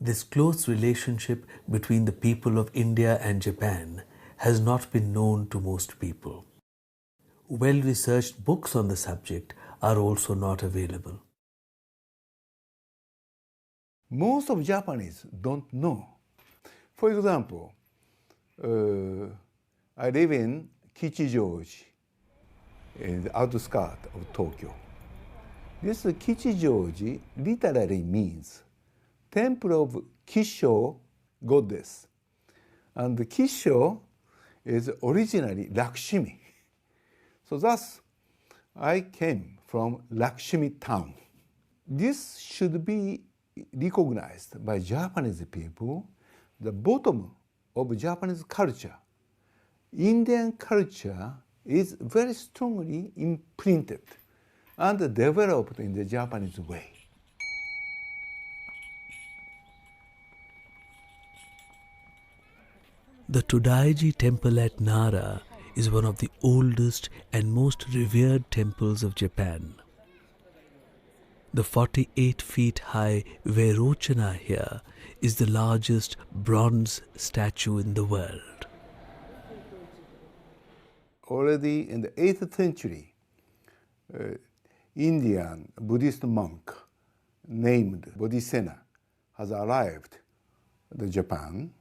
This close relationship between the people of India and Japan has not been known to most people. Well-researched books on the subject are also not available. Most of Japanese don't know. For example, I live in Kichijoji, in the outskirts of Tokyo. This Kichijoji literally means Temple of Kisho Goddess. And Kisho is originally Lakshmi. So thus, I came from Lakshmi town. This should be recognized by Japanese people, the bottom of Japanese culture. Indian culture is very strongly imprinted and developed in the Japanese way. The Todaiji temple at Nara is one of the oldest and most revered temples of Japan. The 48 feet high Vairochana here is the largest bronze statue in the world. Already in the 8th century, Indian Buddhist monk named Bodhisena has arrived to Japan,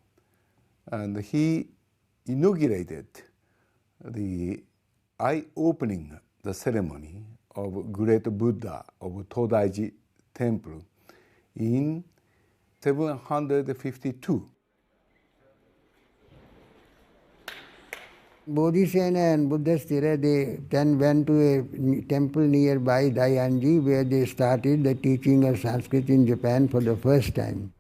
and he inaugurated the eye-opening the ceremony of great Buddha of Todaiji temple in 752. Bodhisena and Buddhasthira, they then went to a temple nearby Dayanji, where they started the teaching of Sanskrit in Japan for the first time.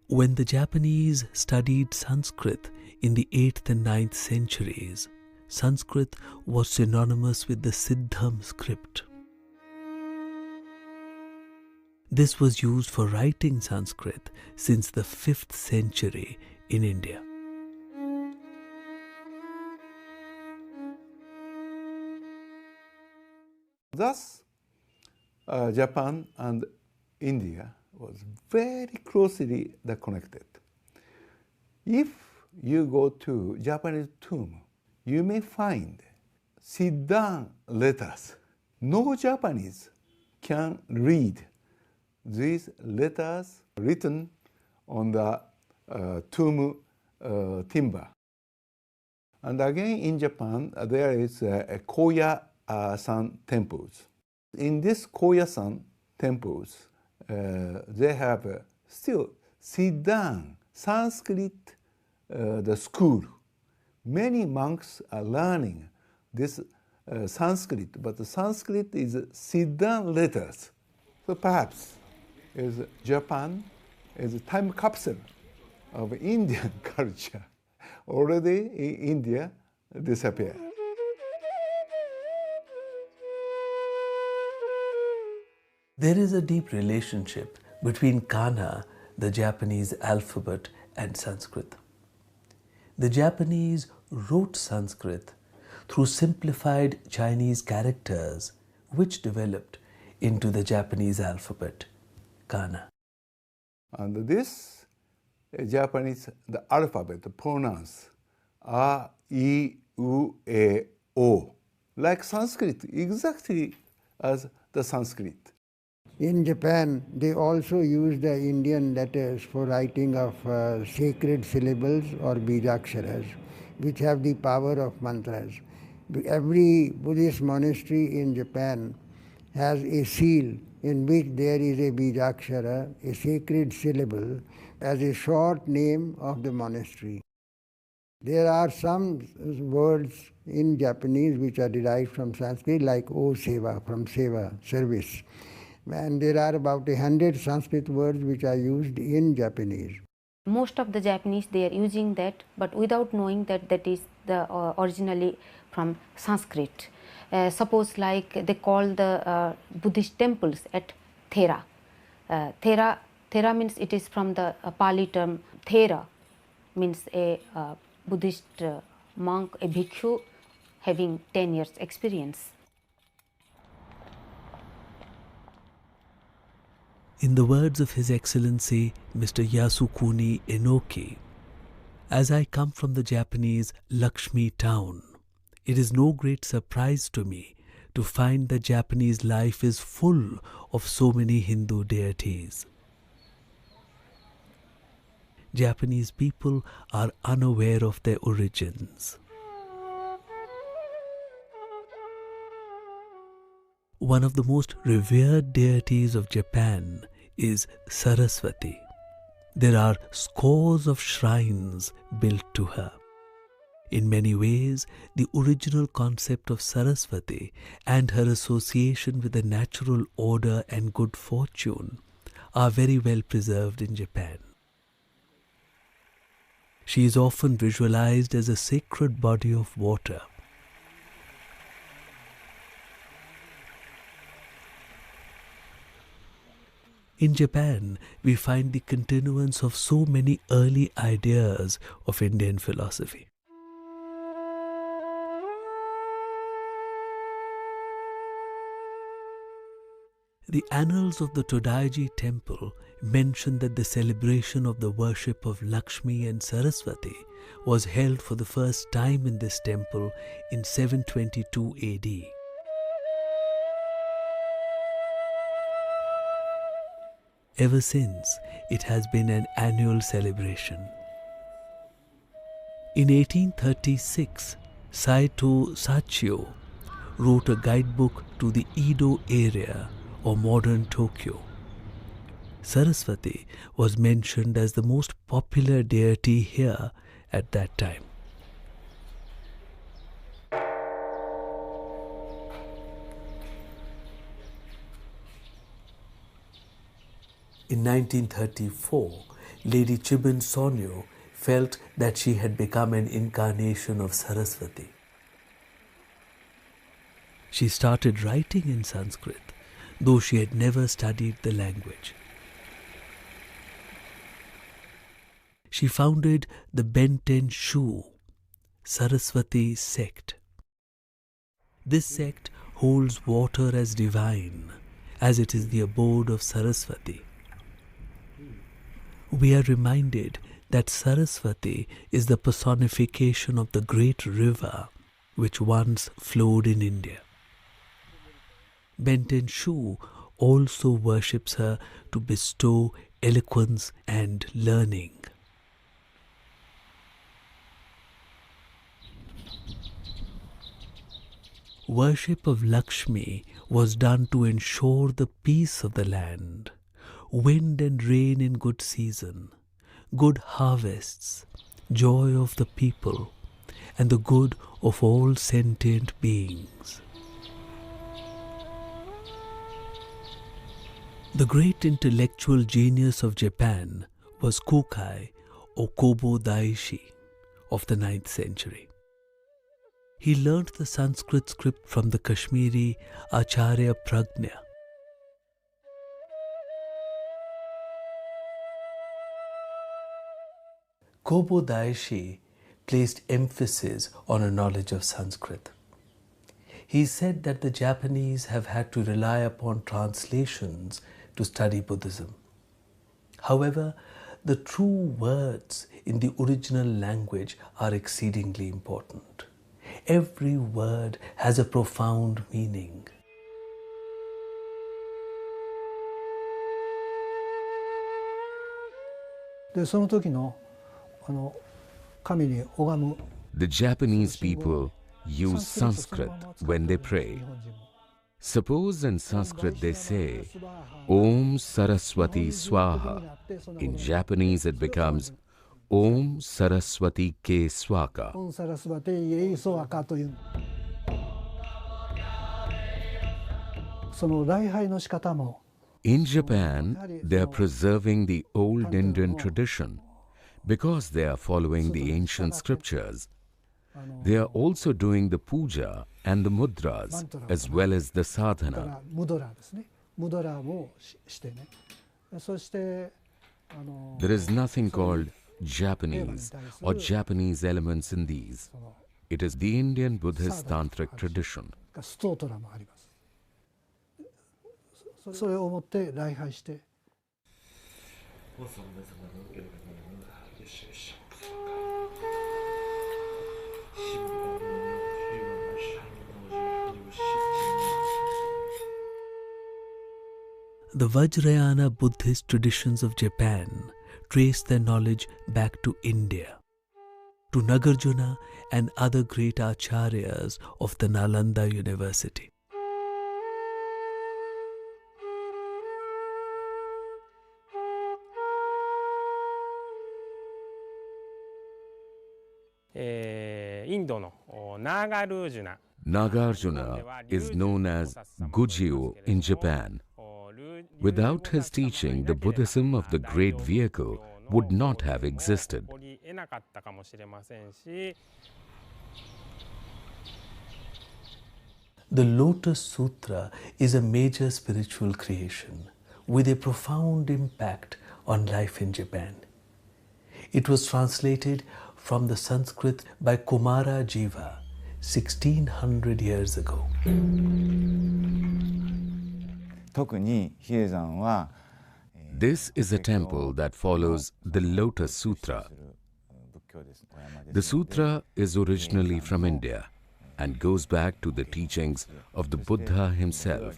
When the Japanese studied Sanskrit in the 8th and 9th centuries, Sanskrit was synonymous with the Siddham script. This was used for writing Sanskrit since the 5th century in India. Thus, Japan and India was very closely connected. If you go to Japanese tomb, you may find sit-down letters. No Japanese can read these letters written on the tomb timber. And again in Japan, there is a Koya-san temples. In these Koya-san temples, they have still sit-down Sanskrit the school. Many monks are learning this Sanskrit, but the Sanskrit is sit-down letters. So perhaps Japan is a time capsule of Indian culture. Already in India disappeared. There is a deep relationship between Kana, the Japanese alphabet, and Sanskrit. The Japanese wrote Sanskrit through simplified Chinese characters, which developed into the Japanese alphabet, Kana. And this Japanese, the alphabet pronounced A, I, U, E, O, like Sanskrit, exactly as the Sanskrit. In Japan, they also use the Indian letters for writing of sacred syllables or bijaksharas, which have the power of mantras. Every Buddhist monastery in Japan has a seal in which there is a bijakshara, a sacred syllable, as a short name of the monastery. There are some words in Japanese which are derived from Sanskrit, like O Seva, from Seva, service. And there are about 100 Sanskrit words which are used in Japanese. Most of the Japanese, they are using that, but without knowing that that is the originally from Sanskrit. Suppose like they call the Buddhist temples at Thera. Thera means it is from the Pali term Thera, means a Buddhist monk, a bhikkhu having 10 years experience. In the words of His Excellency Mr. Yasukuni Enoki, as I come from the Japanese Lakshmi town, it is no great surprise to me to find that Japanese life is full of so many Hindu deities. Japanese people are unaware of their origins. One of the most revered deities of Japan is Saraswati. There are scores of shrines built to her. In many ways, the original concept of Saraswati and her association with the natural order and good fortune are very well preserved in Japan. She is often visualized as a sacred body of water. In Japan, we find the continuance of so many early ideas of Indian philosophy. The annals of the Todaiji temple mention that the celebration of the worship of Lakshmi and Saraswati was held for the first time in this temple in 722 AD. Ever since, it has been an annual celebration. In 1836, Saito Sachio wrote a guidebook to the Edo area or modern Tokyo. Saraswati was mentioned as the most popular deity here at that time. In 1934, Lady Chiben Sonyo felt that she had become an incarnation of Saraswati. She started writing in Sanskrit, though she had never studied the language. She founded the Benten Shu Saraswati sect. This sect holds water as divine, as it is the abode of Saraswati. We are reminded that Saraswati is the personification of the great river which once flowed in India. Benten Shu also worships her to bestow eloquence and learning. Worship of Lakshmi was done to ensure the peace of the land, wind and rain in good season, good harvests, joy of the people, and the good of all sentient beings. The great intellectual genius of Japan was Kukai or Kobo Daishi of the 9th century. He learnt the Sanskrit script from the Kashmiri Acharya Prajna. Kobo Daishi placed emphasis on a knowledge of Sanskrit. He said that the Japanese have had to rely upon translations to study Buddhism. However, the true words in the original language are exceedingly important. Every word has a profound meaning. The Japanese people use Sanskrit when they pray. Suppose in Sanskrit they say, Om Saraswati Swaha. In Japanese it becomes Om Saraswati Ke Swaka. In Japan, they are preserving the old Indian tradition because they are following the ancient scriptures. They are also doing the puja and the mudras as well as the sadhana. There is nothing called Japanese or Japanese elements in these. It is the Indian Buddhist Tantric tradition. The Vajrayana Buddhist traditions of Japan trace their knowledge back to India, to Nagarjuna and other great acharyas of the Nalanda University. Nagarjuna is known as Gujio in Japan. Without his teaching, the Buddhism of the Great Vehicle would not have existed. The Lotus Sutra is a major spiritual creation with a profound impact on life in Japan. It was translated from the Sanskrit by Kumara Jiva 1600 years ago. This is a temple that follows the Lotus Sutra. The sutra is originally from India and goes back to the teachings of the Buddha himself.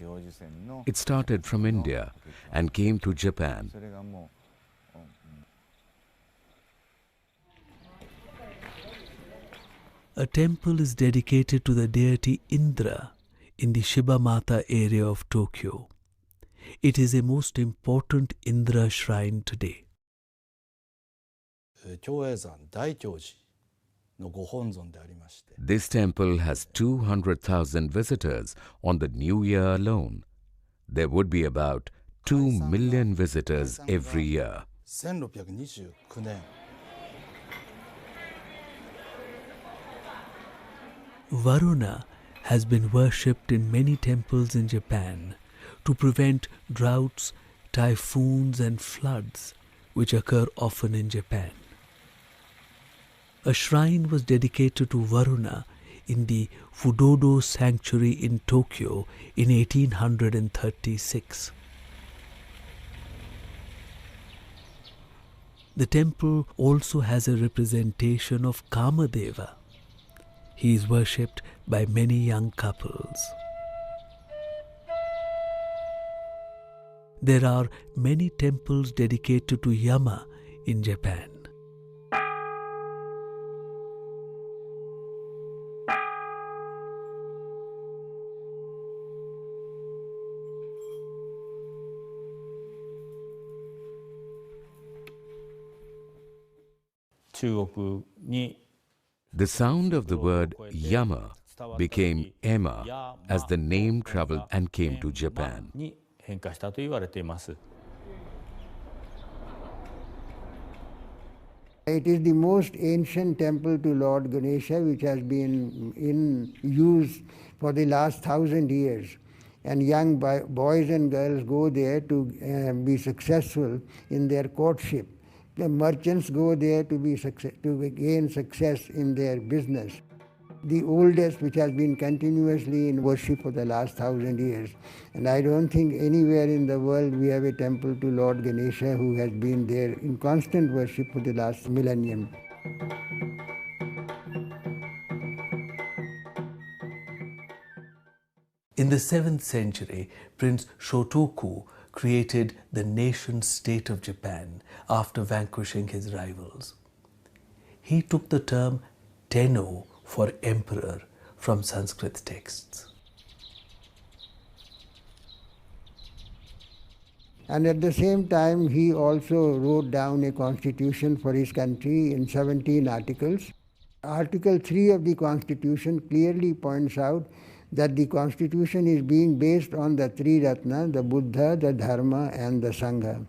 It started from India and came to Japan. A temple is dedicated to the deity Indra in the Shibamata area of Tokyo. It is a most important Indra shrine today. This temple has 200,000 visitors on the New Year alone. There would be about 2 million visitors every year. Varuna has been worshipped in many temples in Japan to prevent droughts, typhoons and floods which occur often in Japan. A shrine was dedicated to Varuna in the Fudodo Sanctuary in Tokyo in 1836. The temple also has a representation of Kamadeva. He is worshipped by many young couples. There are many temples dedicated to Yama in Japan. The sound of the word Yama became Emma as the name traveled and came to Japan. It is the most ancient temple to Lord Ganesha which has been in use for the last 1,000 years. And young boys and girls go there to be successful in their courtship. The merchants go there to gain success in their business. The oldest which has been continuously in worship for the last 1,000 years. And I don't think anywhere in the world we have a temple to Lord Ganesha who has been there in constant worship for the last millennium. In the 7th century, Prince Shotoku created the nation-state of Japan after vanquishing his rivals. He took the term Tenno for emperor from Sanskrit texts. And at the same time, he also wrote down a constitution for his country in 17 articles. Article 3 of the constitution clearly points out that the constitution is being based on the three Ratna, the Buddha, the Dharma and the Sangha.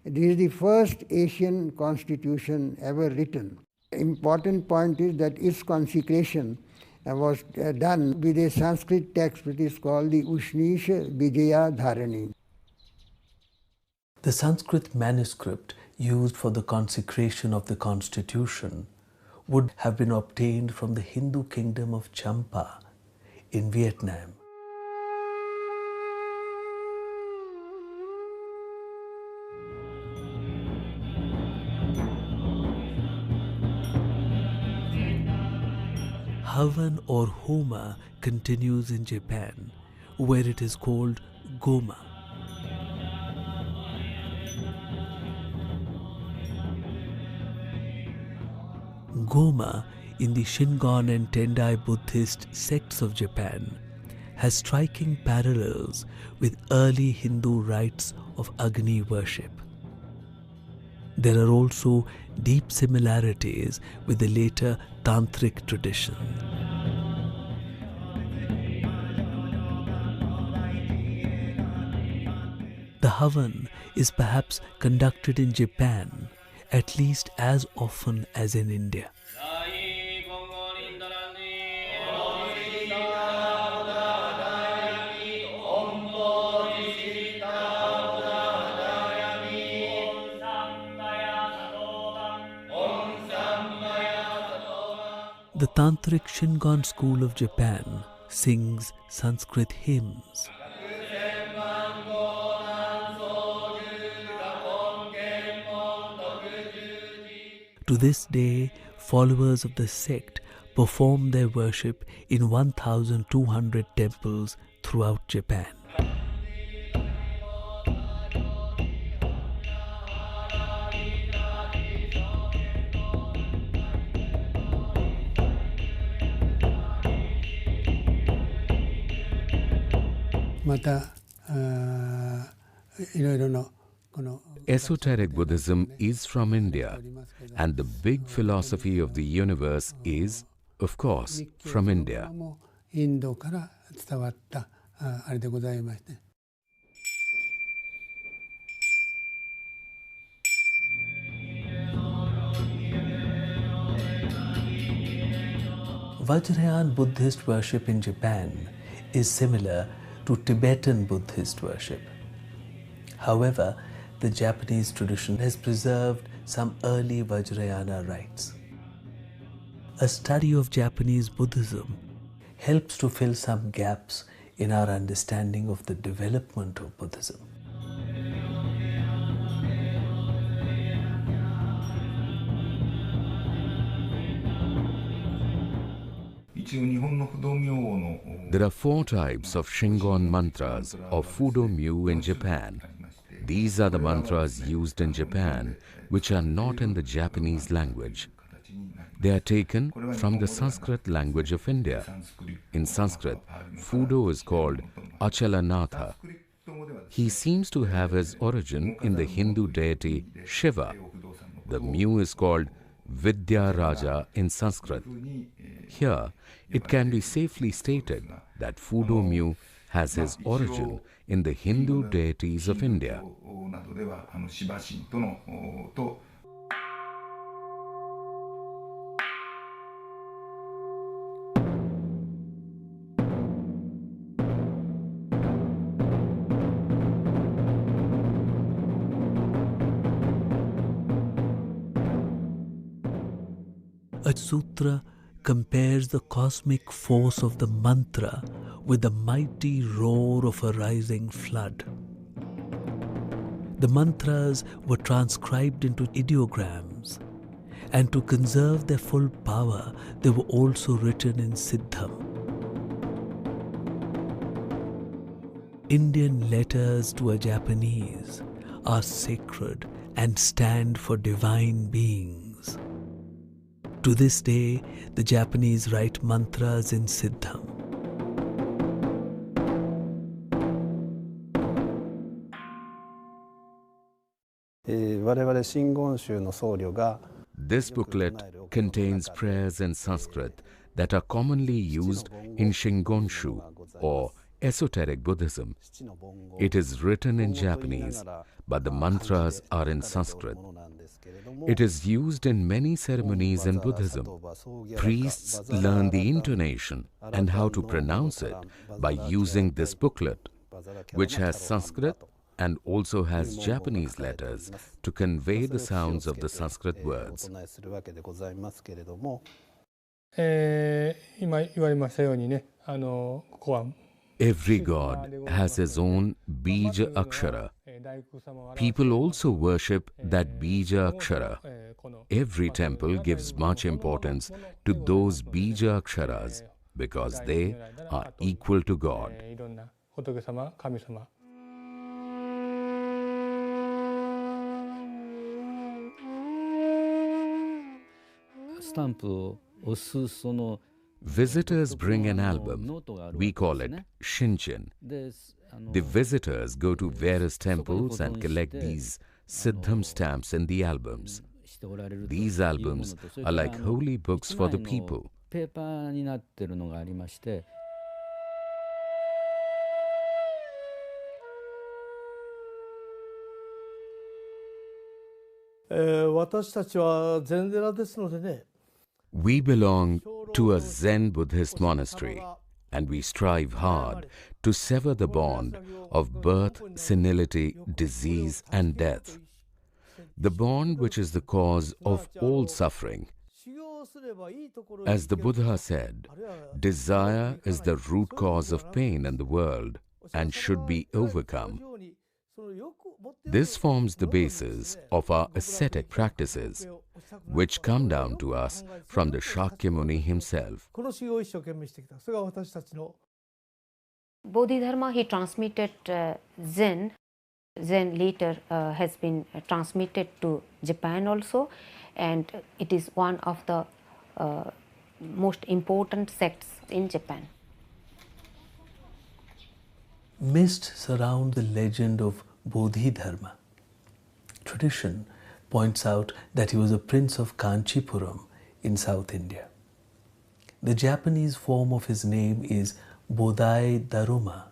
This is the first Asian constitution ever written. Important point is that its consecration was done with a Sanskrit text which is called the Ushnisha Vijaya Dharani. The Sanskrit manuscript used for the consecration of the constitution would have been obtained from the Hindu kingdom of Champa in Vietnam. Havan or Homa continues in Japan, where it is called Goma. Goma in the Shingon and Tendai Buddhist sects of Japan has striking parallels with early Hindu rites of Agni worship. There are also deep similarities with the later Tantric tradition. The Havan is perhaps conducted in Japan at least as often as in India. The Tantric Shingon school of Japan sings Sanskrit hymns. To this day, followers of the sect perform their worship in 1,200 temples throughout Japan. Esoteric Buddhism is from India, and the big philosophy of the universe is, of course, from India. Vajrayana Buddhist worship in Japan is similar to Tibetan Buddhist worship. However, the Japanese tradition has preserved some early Vajrayana rites. A study of Japanese Buddhism helps to fill some gaps in our understanding of the development of Buddhism. There are 4 types of Shingon mantras or Fudo-myu in Japan. These are the mantras used in Japan which are not in the Japanese language. They are taken from the Sanskrit language of India. In Sanskrit, Fudo is called Achalanatha. He seems to have his origin in the Hindu deity Shiva. The Myu is called Vidya Raja in Sanskrit. Here, it can be safely stated that Fudo-myu has his origin in the Hindu deities of India. A sutra compares the cosmic force of the mantra with the mighty roar of a rising flood. The mantras were transcribed into ideograms, and to conserve their full power, they were also written in Siddham. Indian letters to a Japanese are sacred and stand for divine beings. To this day, the Japanese write mantras in Siddham. This booklet contains prayers in Sanskrit that are commonly used in Shingonshu or esoteric Buddhism. It is written in Japanese, but the mantras are in Sanskrit. It is used in many ceremonies in Buddhism. Priests learn the intonation and how to pronounce it by using this booklet, which has Sanskrit and also has Japanese letters to convey the sounds of the Sanskrit words. Every god has his own Bija Akshara, People also worship that Bija Akshara. Every temple gives much importance to those Bija Aksharas because they are equal to God. 仏様、神様。スタンプを押すその Visitors bring an album. We call it Shinchin. The visitors go to various temples and collect these Siddham stamps in the albums. These albums are like holy books for the people. ペーパーになってるのがありまして、私たちは禅寺ですのでね。 We belong to a Zen Buddhist monastery, and we strive hard to sever the bond of birth, senility, disease, and death. The bond which is the cause of all suffering. As the Buddha said, desire is the root cause of pain in the world and should be overcome. This forms the basis of our ascetic practices, which come down to us from the Shakyamuni himself. Bodhidharma, he transmitted Zen. Zen later has been transmitted to Japan also, and it is one of the most important sects in Japan. Mist surround the legend of Bodhidharma. Tradition points out that he was a prince of Kanchipuram in South India. The Japanese form of his name is Bodhai Daruma.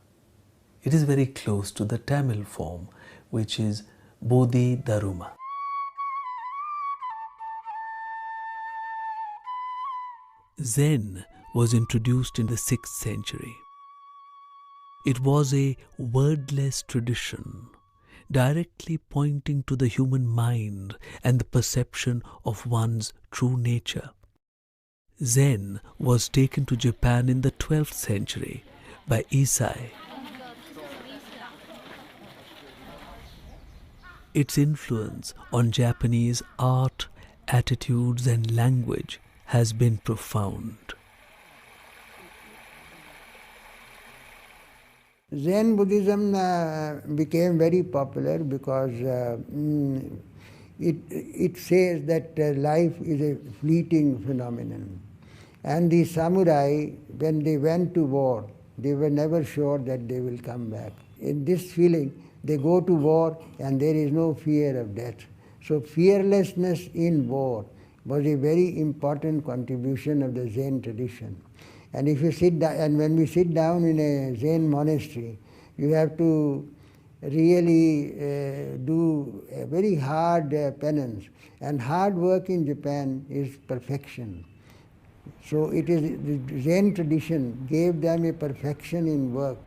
It is very close to the Tamil form, which is Bodhi Daruma. Zen was introduced in the 6th century. It was a wordless tradition, directly pointing to the human mind and the perception of one's true nature. Zen was taken to Japan in the 12th century by Isai. Its influence on Japanese art, attitudes, and language has been profound. Zen Buddhism became very popular because it says that life is a fleeting phenomenon. And the samurai, when they went to war, they were never sure that they will come back. In this feeling, they go to war and there is no fear of death. So fearlessness in war was a very important contribution of the Zen tradition. And if you sit down, and when we sit down in a Zen monastery, you have to really do a very hard penance. And hard work in Japan is perfection. So it is the Zen tradition gave them a perfection in work.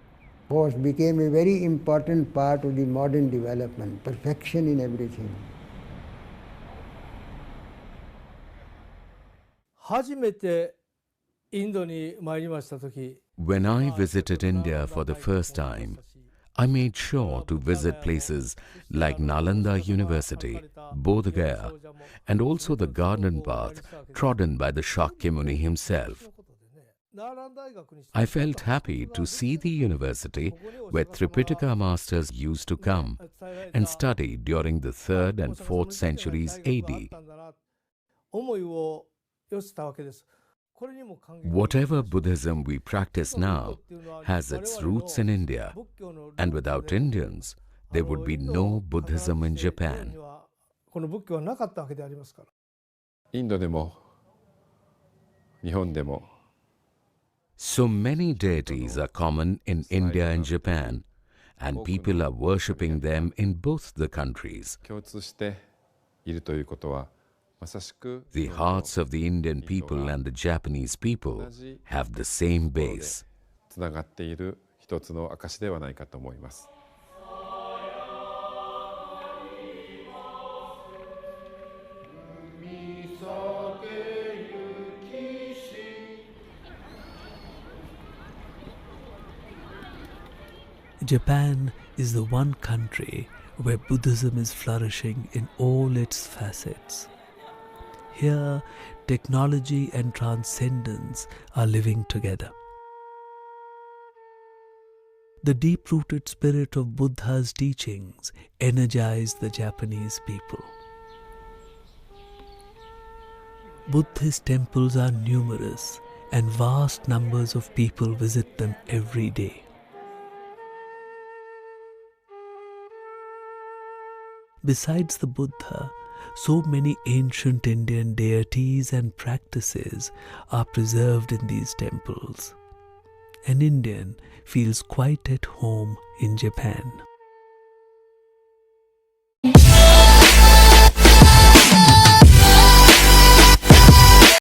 Force became a very important part of the modern development, perfection in everything. 初めてインドに参りましたとき、 When I visited India for the first time, I made sure to visit places like Nalanda University, Bodh Gaya, and also the garden path trodden by the Shakyamuni himself. I felt happy to see the university where Tripitaka masters used to come and study during the 3rd and 4th centuries AD. Whatever Buddhism we practice now has its roots in India, and without Indians, there would be no Buddhism in Japan. この仏教はなかったわけでありますから。インドでも日本でも So many deities are common in India and Japan, and people are worshipping them in both the countries. 共通しているということはまさしく The hearts of the Indian people and the Japanese people have the same base. つながっている一つの証ではないかと思います。Japan is the one country where Buddhism is flourishing in all its facets. Here, technology and transcendence are living together. The deep-rooted spirit of Buddha's teachings energize the Japanese people. Buddhist temples are numerous and vast numbers of people visit them every day. Besides the Buddha, so many ancient Indian deities and practices are preserved in these temples. An Indian feels quite at home in Japan.